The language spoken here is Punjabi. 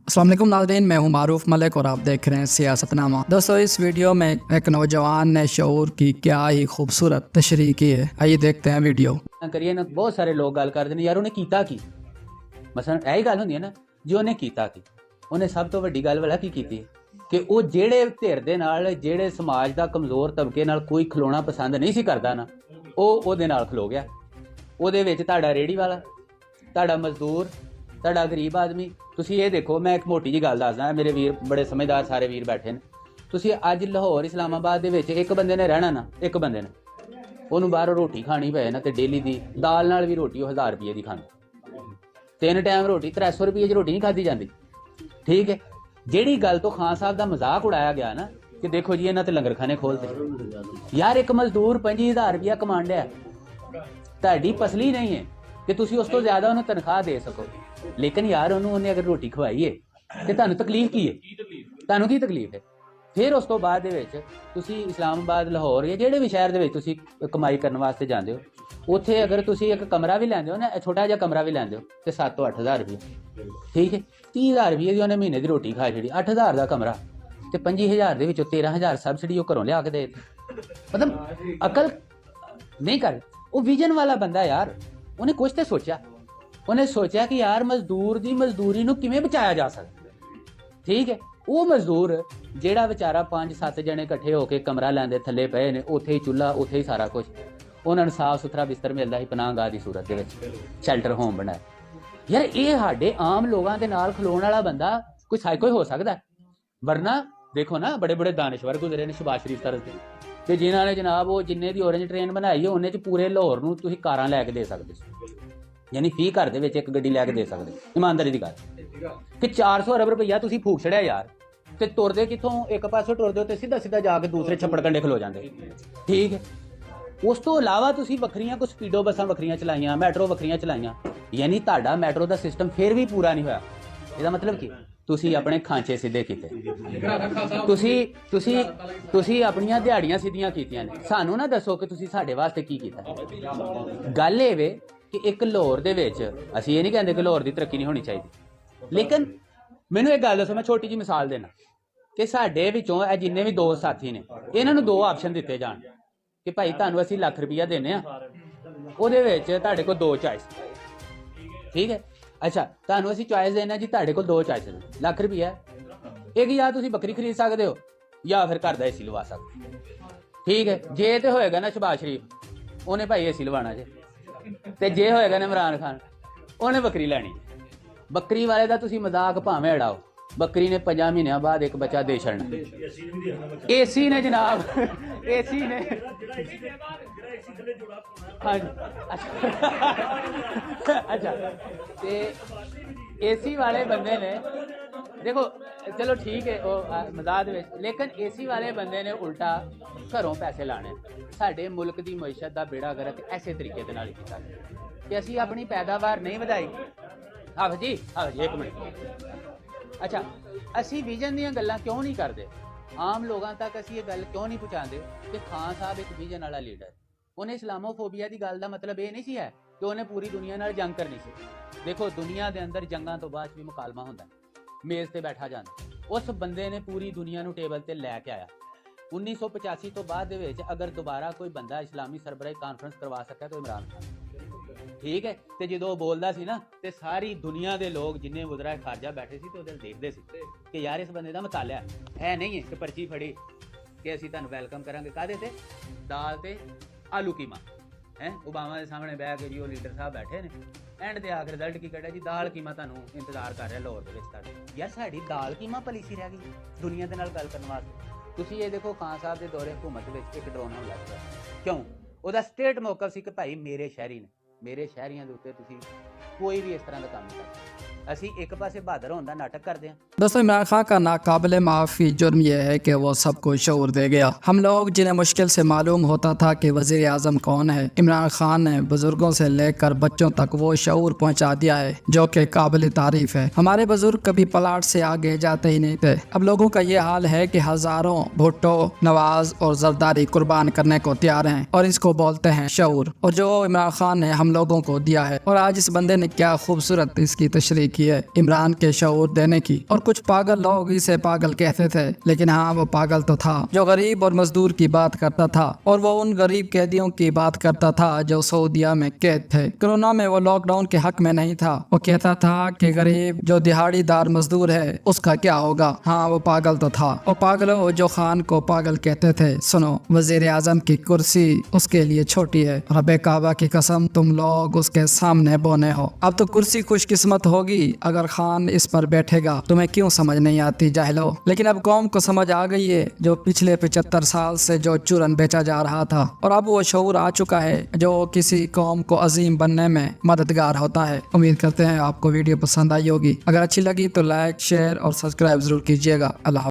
अस्सलाम वालेकुम नाज़रीन, मैं हूं मारूफ मलिक और आप देख रहे हैं सियासतनामा। दोस्तों, इस वीडियो में एक नौजवान ने शऊर की क्या ही खूबसूरत तशरीह की है। आइए देखते हैं वीडियो। करिए ना, बहुत सारे लोग गल करते हैं यार उन्हें कीता की। मसलन यही गल होंदी है ना जो उन्हें कीता की, उन्हें सब तो वड्डी गल वाला की कीती कि वो जेड़े धिर दे नाल जेड़े समाज दा कमज़ोर तबके नाल कोई खलोना पसंद नहीं सी करदा ना, ਉਹ ਉਹਦੇ ਨਾਲ ਖਲੋ ਗਿਆ। ਉਹਦੇ ਵਿੱਚ ਤੁਹਾਡਾ ਰੇੜੀ ਵਾਲਾ, ਤੁਹਾਡਾ ਮਜ਼ਦੂਰ, ਤੁਹਾਡਾ ਗਰੀਬ ਆਦਮੀ। ਤੁਸੀਂ ਇਹ ਦੇਖੋ, ਮੈਂ ਇੱਕ ਮੋਟੀ ਜੀ ਗੱਲ ਦੱਸਦਾ, ਮੇਰੇ ਵੀਰ ਬੜੇ ਸਮਝਦਾਰ ਸਾਰੇ ਵੀਰ ਬੈਠੇ ਨੇ। ਤੁਸੀਂ ਅੱਜ ਲਾਹੌਰ ਇਸਲਾਮਾਬਾਦ ਦੇ ਵਿੱਚ ਇੱਕ ਬੰਦੇ ਨੇ ਰਹਿਣਾ ਨਾ, ਇੱਕ ਬੰਦੇ ਨੇ ਉਹਨੂੰ ਬਾਹਰੋਂ ਰੋਟੀ ਖਾਣੀ ਪਏ ਨਾ, ਤੇ ਡੇਲੀ ਦੀ ਦਾਲ ਨਾਲ ਵੀ ਰੋਟੀ ਉਹ 1000 ਰੁਪਏ ਦੀ ਖਾਂਦਾ। 3 ਟਾਈਮ ਰੋਟੀ 300 ਰੁਪਏ 'ਚ ਰੋਟੀ ਨਹੀਂ ਖਾਧੀ ਜਾਂਦੀ। ਠੀਕ ਹੈ, ਜਿਹੜੀ ਗੱਲ ਤੋਂ ਖਾਨ ਸਾਹਿਬ ਦਾ ਮਜ਼ਾਕ ਉਡਾਇਆ ਗਿਆ ਨਾ ਕਿ ਦੇਖੋ ਜੀ ਇਹਨਾਂ ਤੇ ਲੰਗਰਖਾਨੇ ਖੋਲ੍ਹਤੇ। ਯਾਰ ਇੱਕ ਮਜ਼ਦੂਰ 25000 ਰੁਪਇਆ ਕਮਾਉਣ ਡਿਆ, ਤੁਹਾਡੀ ਪਸਲੀ ਨਹੀਂ ਹੈ ਕਿ ਤੁਸੀਂ ਉਸ ਤੋਂ ਜ਼ਿਆਦਾ ਉਹਨੂੰ ਤਨਖਾਹ ਦੇ ਸਕੋ, ਲੇਕਿਨ ਯਾਰ ਉਹਨੇ ਅਗਰ ਰੋਟੀ ਖਵਾਈ ਹੈ ਤੇ ਤੁਹਾਨੂੰ ਤਕਲੀਫ ਕੀ ਹੈ? ਤੁਹਾਨੂੰ ਕੀ ਤਕਲੀਫ ਹੈ? ਫਿਰ ਉਸ ਤੋਂ ਬਾਅਦ ਦੇ ਵਿੱਚ ਤੁਸੀਂ ਇਸਲਾਮਾਬਾਦ, ਲਾਹੌਰ ਜਾਂ ਜਿਹੜੇ ਵੀ ਸ਼ਹਿਰ ਦੇ ਵਿੱਚ ਤੁਸੀਂ ਕਮਾਈ ਕਰਨ ਵਾਸਤੇ ਜਾਂਦੇ ਹੋ, ਉੱਥੇ ਅਗਰ ਤੁਸੀਂ ਇੱਕ ਕਮਰਾ ਵੀ ਲੈਂਦੇ ਹੋ ਨਾ, ਛੋਟਾ ਜਿਹਾ ਕਮਰਾ ਵੀ ਲੈਂਦੇ ਹੋ ਤੇ 7 ਤੋਂ 8000 ਰੁਪਏ। ਠੀਕ ਹੈ, 30000 ਰੁਪਏ ਦੀ ਉਹਨੇ ਮਹੀਨੇ ਦੀ ਰੋਟੀ ਖਾ ਛੜੀ। 8000 ਦਾ ਕਮਰਾ ਤੇ 25000 ਦੇ ਵਿੱਚੋਂ 13000 ਸਬਸਿਡੀ ਉਹ ਘਰੋਂ ਲਿਆ ਕੇ ਦੇ ਦਿੱਤੀ। ਮਤਲਬ ਅਕਲ ਨਹੀਂ ਕਰ, ਉਹ ਵਿਜ਼ਨ ਵਾਲਾ ਬੰਦਾ ਯਾਰ, ਉਹਨੇ ਕੁਝ ਤੇ ਸੋਚਿਆ। ਉਹਨੇ ਸੋਚਿਆ ਕਿ ਯਾਰ ਮਜ਼ਦੂਰ ਦੀ ਮਜ਼ਦੂਰੀ ਨੂੰ ਕਿਵੇਂ ਬਚਾਇਆ ਜਾ ਸਕਦਾ। ਠੀਕ ਹੈ, ਉਹ ਮਜ਼ਦੂਰ ਜਿਹੜਾ ਵਿਚਾਰਾ 5-7 ਜਣੇ ਇਕੱਠੇ ਹੋ ਕੇ ਕਮਰਾ ਲੈਂਦੇ, ਥੱਲੇ ਪਏ ਨੇ, ਉੱਥੇ ਹੀ ਚੁੱਲ੍ਹਾ, ਉੱਥੇ ਹੀ ਸਾਰਾ ਕੁਝ, ਉਹਨਾਂ ਨੂੰ ਸਾਫ਼ ਸੁਥਰਾ ਬਿਸਤਰ ਮਿਲਦਾ ਸੀ ਪਨਾਹਗਾਹ ਦੀ ਸੂਰਤ ਦੇ ਵਿੱਚ, ਸ਼ੈਲਟਰ ਹੋਮ ਬਣਾਇਆ। ਯਾਰ ਇਹ ਸਾਡੇ ਆਮ ਲੋਕਾਂ ਦੇ ਨਾਲ ਖਲੋਣ ਵਾਲਾ ਬੰਦਾ ਕੋਈ ਸਾਈਕੋ ਹੋ ਸਕਦਾ? ਵਰਨਾ ਦੇਖੋ ਨਾ, ਬੜੇ ਬੜੇ ਦਾਨਸ਼ਵਰ ਗੁਜ਼ਰੇ ਨੇ ਸ਼ਬਾਜ਼ ਸ਼ਰੀਫ ਤਰਜ਼ ਦੇ, ਤੇ ਜਿਨ੍ਹਾਂ ਨੇ ਜਨਾਬ ਉਹ ਜਿੰਨੇ ਦੀ ਔਰੇਂਜ ਟ੍ਰੇਨ ਬਣਾਈ ਹੈ ਉਹਨੇ 'ਚ ਪੂਰੇ ਲਾਹੌਰ ਨੂੰ ਤੁਸੀਂ ਕਾਰਾਂ ਲੈ ਕੇ ਦੇ ਸਕਦੇ ਸੀ, ਯਾਨੀ ਫੀ ਘਰ ਦੇ ਵਿੱਚ ਇੱਕ ਗੱਡੀ ਲੈ ਕੇ ਦੇ ਸਕਦੇ। ਇਮਾਨਦਾਰੀ ਦੀ ਗੱਲ ਕਿ 400 ਅਰਬ ਰੁਪਈਆ ਤੁਸੀਂ ਫੂਕ ਛੜਿਆ ਯਾਰ, ਤੇ ਤੁਰਦੇ ਕਿੱਥੋਂ? ਇੱਕ ਪਾਸੋਂ ਤੁਰਦੇ ਹੋ ਤੇ ਸਿੱਧਾ ਸਿੱਧਾ ਜਾ ਕੇ ਦੂਸਰੇ ਛੱਪੜ ਕੰਡੇ ਖਲੋ ਜਾਂਦੇ। ਠੀਕ ਹੈ, ਉਸ ਤੋਂ ਇਲਾਵਾ ਤੁਸੀਂ ਵੱਖਰੀਆਂ ਕੁਝ ਸਪੀਡੋ ਬੱਸਾਂ ਵੱਖਰੀਆਂ ਚਲਾਈਆਂ, ਮੈਟਰੋ ਵੱਖਰੀਆਂ ਚਲਾਈਆਂ, ਯਾਨੀ ਤੁਹਾਡਾ ਮੈਟਰੋ ਦਾ ਸਿਸਟਮ ਫਿਰ ਵੀ ਪੂਰਾ ਨਹੀਂ ਹੋਇਆ। ਇਹਦਾ ਮਤਲਬ ਕੀ? ਤੁਸੀਂ ਆਪਣੇ ਖਾਂਚੇ ਸਿੱਧੇ ਕੀਤੇ, ਤੁਸੀਂ ਆਪਣੀਆਂ ਦਿਹਾੜੀਆਂ ਸਿੱਧੀਆਂ ਕੀਤੀਆਂ ਨੇ। ਸਾਨੂੰ ਨਾ ਦੱਸੋ ਕਿ ਤੁਸੀਂ ਸਾਡੇ ਵਾਸਤੇ ਕੀ ਕੀਤਾ। ਗੱਲ ਇਹ ਵੇ ਕਿ ਇੱਕ ਲਾਹੌਰ ਦੇ ਵਿੱਚ, ਅਸੀਂ ਇਹ ਨਹੀਂ ਕਹਿੰਦੇ ਕਿ ਲਾਹੌਰ ਦੀ ਤਰੱਕੀ ਨਹੀਂ ਹੋਣੀ ਚਾਹੀਦੀ, ਲੇਕਿਨ ਮੈਨੂੰ ਇੱਕ ਗੱਲ ਦੱਸੋ, ਮੈਂ ਛੋਟੀ ਜਿਹੀ ਮਿਸਾਲ ਦੇਣਾ ਕਿ ਸਾਡੇ ਵਿੱਚੋਂ ਇਹ ਜਿੰਨੇ ਵੀ ਦੋਸਤ ਸਾਥੀ ਨੇ, ਇਹਨਾਂ ਨੂੰ 2 ਆਪਸ਼ਨ ਦਿੱਤੇ ਜਾਣ ਕਿ ਭਾਈ ਤੁਹਾਨੂੰ ਅਸੀਂ ਲੱਖ ਰੁਪਈਆ ਦਿੰਦੇ ਹਾਂ, ਉਹਦੇ ਵਿੱਚ ਤੁਹਾਡੇ ਕੋਲ 2 ਚੋਇਸ। ਠੀਕ ਹੈ, ਅੱਛਾ ਤੁਹਾਨੂੰ ਅਸੀਂ ਚੋਇਸ ਦੇਣਾ ਜੀ, ਤੁਹਾਡੇ ਕੋਲ 2 ਚੋਇਸ ਨੇ, ਲੱਖ ਰੁਪਈਆ ਇੱਕ, ਜਾਂ ਤੁਸੀਂ ਬੱਕਰੀ ਖਰੀਦ ਸਕਦੇ ਹੋ ਜਾਂ ਫਿਰ ਘਰ ਦਾ ਏਸੀ ਲਵਾ ਸਕਦੇ। ਠੀਕ ਹੈ, ਜੇ ਤੇ ਹੋਏਗਾ ਨਾ ਸ਼ਬਾਜ਼ ਸ਼ਰੀਫ, ਉਹਨੇ ਭਾਈ ਏਸੀ ਲਵਾਉਣਾ ਜੇ, ਤੇ ਜੇ ਹੋਏਗਾ ਨਾ ਇਮਰਾਨ ਖਾਨ, ਉਹਨੇ ਬੱਕਰੀ ਲੈਣੀ। ਬੱਕਰੀ ਵਾਲੇ ਦਾ ਤੁਸੀਂ ਮਜ਼ਾਕ ਭਾਵੇਂ ਉਡਾਓ, ਬੱਕਰੀ ਨੇ 5 ਮਹੀਨਿਆਂ ਬਾਅਦ ਇੱਕ ਬੱਚਾ ਦੇ ਛੱਡਣਾ। ਏਸੀ ਨੇ ਜਨਾਬ, ਏਸੀ ਨੇ ਅੱਛਾ, ਤੇ ਏਸੀ ਵਾਲੇ ਬੰਦੇ ਨੇ ਦੇਖੋ, ਚਲੋ ਠੀਕ ਹੈ ਉਹ ਮਜ਼ਾਕ ਵਿੱਚ, ਲੇਕਿਨ ਏਸੀ ਵਾਲੇ ਬੰਦੇ ਨੇ ਉਲਟਾ ਘਰੋਂ ਪੈਸੇ ਲਾਣੇ। ਸਾਡੇ ਮੁਲਕ ਦੀ ਮਈਸ਼ਤ ਦਾ ਬੇੜਾ ਗਰਕ ਐਸੇ ਤਰੀਕੇ ਦੇ ਨਾਲ ਕੀਤਾ ਕਿ ਅਸੀਂ ਆਪਣੀ ਪੈਦਾਵਾਰ ਨਹੀਂ ਵਧਾਈ। ਆਹ ਜੀ ਇੱਕ ਮਿੰਟ, ਅੱਛਾ ਅਸੀਂ ਵਿਜ਼ਨ ਦੀਆਂ ਗੱਲਾਂ ਕਿਉਂ ਨਹੀਂ ਕਰਦੇ? ਆਮ ਲੋਕਾਂ ਤੱਕ ਅਸੀਂ ਇਹ ਗੱਲ ਕਿਉਂ ਨਹੀਂ ਪਹੁੰਚਾਉਂਦੇ ਕਿ ਖਾਨ ਸਾਹਿਬ ਇੱਕ ਵਿਜ਼ਨ ਵਾਲਾ ਲੀਡਰ। ਉਹਨੇ ਇਸਲਾਮੋਫੋਬੀਆ ਦੀ ਗੱਲ ਦਾ ਮਤਲਬ ਇਹ ਨਹੀਂ ਸੀ ਹੈ ਕਿ ਉਹਨੇ ਪੂਰੀ ਦੁਨੀਆ ਨਾਲ ਜੰਗ ਕਰਨੀ ਸੀ। ਦੇਖੋ ਦੁਨੀਆ ਦੇ ਅੰਦਰ ਜੰਗਾਂ ਤੋਂ ਬਾਅਦ ਵੀ ਮੁਕਾਲਮਾ ਹੁੰਦਾ, ਮੇਜ਼ ਤੇ ਬੈਠਾ ਜਾਂਦਾ। ਉਸ ਬੰਦੇ ਨੇ ਪੂਰੀ ਦੁਨੀਆ ਨੂੰ ਟੇਬਲ ਤੇ ਲੈ ਕੇ ਆਇਆ। 1985 ਤੋਂ ਬਾਅਦ ਦੇ ਵਿੱਚ ਅਗਰ ਦੁਬਾਰਾ ਕੋਈ ਬੰਦਾ ਇਸਲਾਮੀ ਸਰਬਰਾਹੀ ਕਾਨਫਰੰਸ ਕਰਵਾ ਸਕਿਆ ਤਾਂ ਇਮਰਾਨ ਖਾਨ। ਠੀਕ ਹੈ, ਤੇ ਜਦੋਂ ਉਹ ਬੋਲਦਾ ਸੀ ਨਾ ਤੇ ਸਾਰੀ ਦੁਨੀਆ ਦੇ ਲੋਕ ਜਿੰਨੇ ਵਜ਼ਰਾ ਖਾਰਜਾ ਬੈਠੇ ਸੀ ਤੇ ਉਹਦੇ ਦੇਖਦੇ ਸੀ ਕਿ ਯਾਰ ਇਸ ਬੰਦੇ ਦਾ ਮਤਾਲਿਆ ਇਹ ਨਹੀਂ ਹੈ ਕਿ ਪਰਚੀ ਫੜੀ ਕਿ ਅਸੀਂ ਤੁਹਾਨੂੰ ਵੈਲਕਮ ਕਰਾਂਗੇ। ਕਾਹਦੇ ਤੇ? ਦਾਲ ਤੇ ਆਲੂ ਕੀਮਾ ਹੈ। ਓਬਾਮਾ ਦੇ ਸਾਹਮਣੇ ਬਹਿ ਕੇ ਜੀ ਉਹ ਲੀਡਰ ਸਾਹਿਬ ਬੈਠੇ ਨੇ, ਐਂਡ ਦੇ ਆਖਰ ਰਿਜ਼ਲਟ ਕੀ ਕੱਢਿਆ ਜੀ? ਦਾਲ ਕੀਮਾ ਤੁਹਾਨੂੰ ਇੰਤਜ਼ਾਰ ਕਰ ਰਿਹਾ ਲਾਹੌਰ ਦੇ ਵਿੱਚ ਤੁਹਾਡੇ। ਯਾਰ ਸਾਡੀ ਦਾਲ ਕੀਮਾ ਪਾਲਿਸੀ ਰਹਿ ਗਈ ਦੁਨੀਆ ਦੇ ਨਾਲ ਗੱਲ ਕਰਨ ਵਾਸਤੇ। ਤੁਸੀਂ ਇਹ ਦੇਖੋ, ਖਾਨ ਸਾਹਿਬ ਦੇ ਦੌਰੇ ਹਕੂਮਤ ਵਿੱਚ ਇੱਕ ਡਰੋਨ ਹਮਲਾ ਹੋਇਆ, ਕਿਉਂ? ਉਹਦਾ ਸਟੇਟ ਮੌਕਫ ਸੀ ਕਿ ਭਾਈ ਮੇਰੇ ਸ਼ਹਿਰੀ ਨੇ, ਮੇਰੇ ਸ਼ਹਿਰੀਆਂ ਦੇ ਉੱਤੇ ਤੁਸੀਂ कोई भी इस तरह का काम नहीं करते। असी एक पासे बहादुर होने का नाटक करते हैं। दोस्तों, इमरान खान का नाकाबिले माफ़ी जुर्म यह है कि वो सबको शऊर दे गया। हम लोग जिन्हें मुश्किल से मालूम होता था कि वज़ीर आज़म कौन है, इमरान खान ने बुजुर्गों से लेकर बच्चों तक वो शऊर पहुँचा दिया है जो कि काबिल तारीफ़ है। हमारे बुजुर्ग कभी प्लाट से आगे जाते ही नहीं थे। अब लोगों का ये हाल है कि हज़ारों भुट्टो, नवाज और जरदारी कुर्बान करने को तैयार हैं और इसको बोलते हैं शऊर, और जो इमरान खान ने हम लोगों को दिया है। और आज इस बंदे ने क्या खूबसूरत इसकी तशरीह की है इमरान के शऊर देने की। और कुछ पागल लोग इसे पागल कहते थे, लेकिन हाँ वो पागल तो था जो गरीब और मजदूर की बात करता था। और वो उन गरीब कैदियों की बात करता था जो सऊदीया में कैद थे। कोरोना में वो लॉकडाउन के हक में नहीं था। वो कहता था कि गरीब जो दिहाड़ीदार मजदूर है उसका क्या होगा। हाँ वो पागल तो था। वो पागलों जो खान को पागल कहते थे, सुनो वजीर आजम की कुर्सी उसके लिए छोटी है। रब्बे काबा की कसम तुम लोग उसके सामने बोने हो। अब तो कुर्सी खुशकिस्मत होगी अगर खान इस पर बैठेगा। तुम्हें क्यों समझ नहीं आती जाहिलो। लेकिन अब कौम को समझ आ गई है जो पिछले 75 साल से जो चूरन बेचा जा रहा था। और अब वो शऊर आ चुका है जो किसी कौम को अजीम बनने में मददगार होता है। उम्मीद करते हैं आपको वीडियो पसंद आई होगी। अगर अच्छी लगी तो लाइक शेयर और सब्सक्राइब जरूर कीजिएगा। अल्लाह।